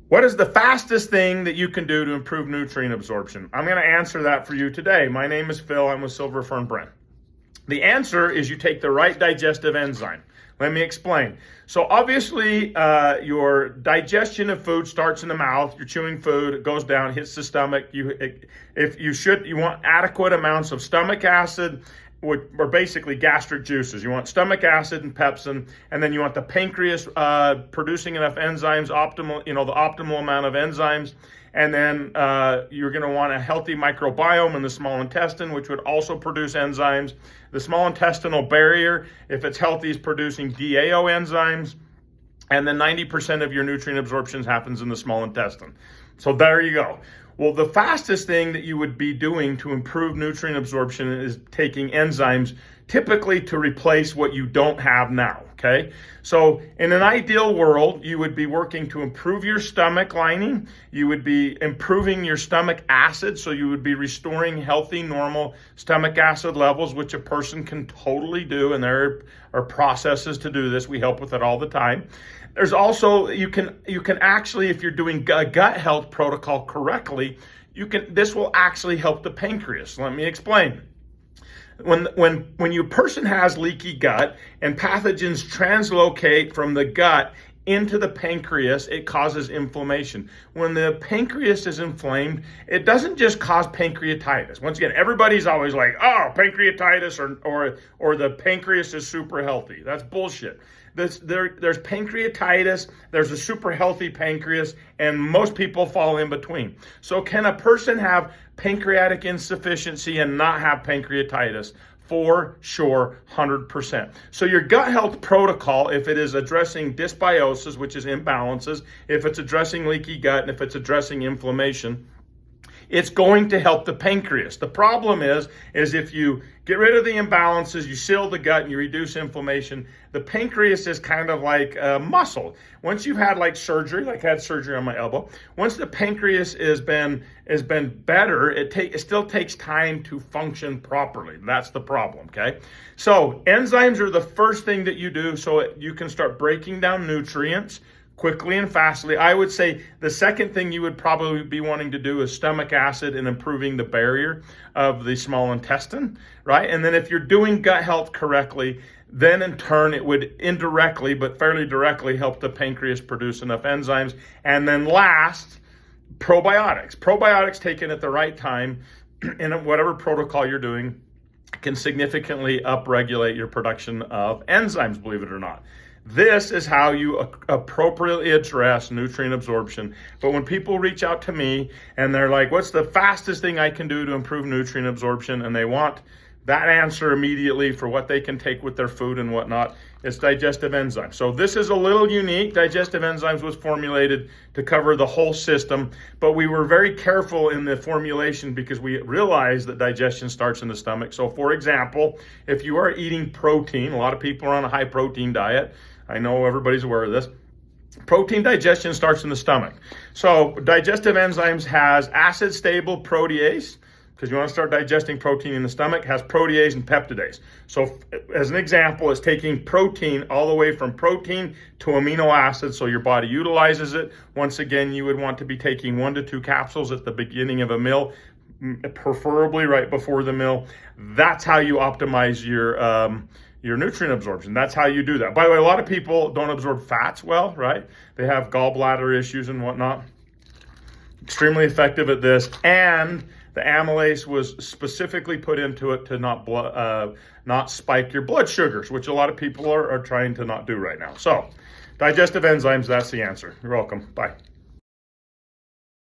What is the fastest thing that you can do to improve nutrient absorption? I'm going to answer that for you today. My name is Phil. I'm with Silver Fern Brand. The answer is you take the right digestive enzyme. Let me explain. So obviously, your digestion of food starts in the mouth. You're chewing food, it goes down, hits the stomach. You want adequate amounts of stomach acid, or basically gastric juices. You want stomach acid and pepsin, and then you want the pancreas producing enough enzymes, the optimal amount of enzymes. And then you're going to want a healthy microbiome in the small intestine, which would also produce enzymes. The small intestinal barrier, if it's healthy, is producing DAO enzymes. And then 90% of your nutrient absorption happens in the small intestine. So there you go. Well, the fastest thing that you would be doing to improve nutrient absorption is taking enzymes, typically to replace what you don't have now, okay? So in an ideal world, you would be working to improve your stomach lining. You would be improving your stomach acid, so you would be restoring healthy, normal stomach acid levels, which a person can totally do, and there are processes to do this. We help with it all the time. There's also, you can actually, if you're doing a gut health protocol correctly, this will actually help the pancreas. Let me explain. When your person has leaky gut and pathogens translocate from the gut into the pancreas, it causes inflammation. When the pancreas is inflamed, it doesn't just cause pancreatitis. Once again, everybody's always like, oh, pancreatitis or the pancreas is super healthy. That's bullshit. There's pancreatitis, there's a super healthy pancreas, and most people fall in between. So can a person have pancreatic insufficiency and not have pancreatitis? For sure, 100%. So your gut health protocol, if it is addressing dysbiosis, which is imbalances, if it's addressing leaky gut, and if it's addressing inflammation, it's going to help the pancreas. The problem is if you get rid of the imbalances, you seal the gut, and you reduce inflammation, the pancreas is kind of like a muscle. Once you've had surgery, like I had surgery on my elbow, once the pancreas has been better, it still takes time to function properly. That's the problem, okay? So enzymes are the first thing that you do so you can start breaking down nutrients quickly and fastly. I would say the second thing you would probably be wanting to do is stomach acid and improving the barrier of the small intestine, right? And then if you're doing gut health correctly, then in turn it would indirectly, but fairly directly, help the pancreas produce enough enzymes. And then last, probiotics. Probiotics taken at the right time in whatever protocol you're doing can significantly upregulate your production of enzymes, believe it or not. This is how you appropriately address nutrient absorption. But when people reach out to me and they're like, what's the fastest thing I can do to improve nutrient absorption? And they want that answer immediately for what they can take with their food and whatnot, it's digestive enzymes. So this is a little unique. Digestive enzymes was formulated to cover the whole system, but we were very careful in the formulation because we realized that digestion starts in the stomach. So for example, if you are eating protein, a lot of people are on a high protein diet. I know everybody's aware of this. Protein digestion starts in the stomach. So digestive enzymes has acid stable protease, because you want to start digesting protein in the stomach, has protease and peptidase. So as an example, it's taking protein all the way from protein to amino acids, so your body utilizes it. Once again, you would want to be taking 1 to 2 capsules at the beginning of a meal, preferably right before the meal. That's how you optimize your nutrient absorption. That's how you do that. By the way, a lot of people don't absorb fats well, right? They have gallbladder issues and whatnot. Extremely effective at this, and the amylase was specifically put into it to not spike your blood sugars, which a lot of people are trying to not do right now. So, digestive enzymes, that's the answer. You're welcome. Bye.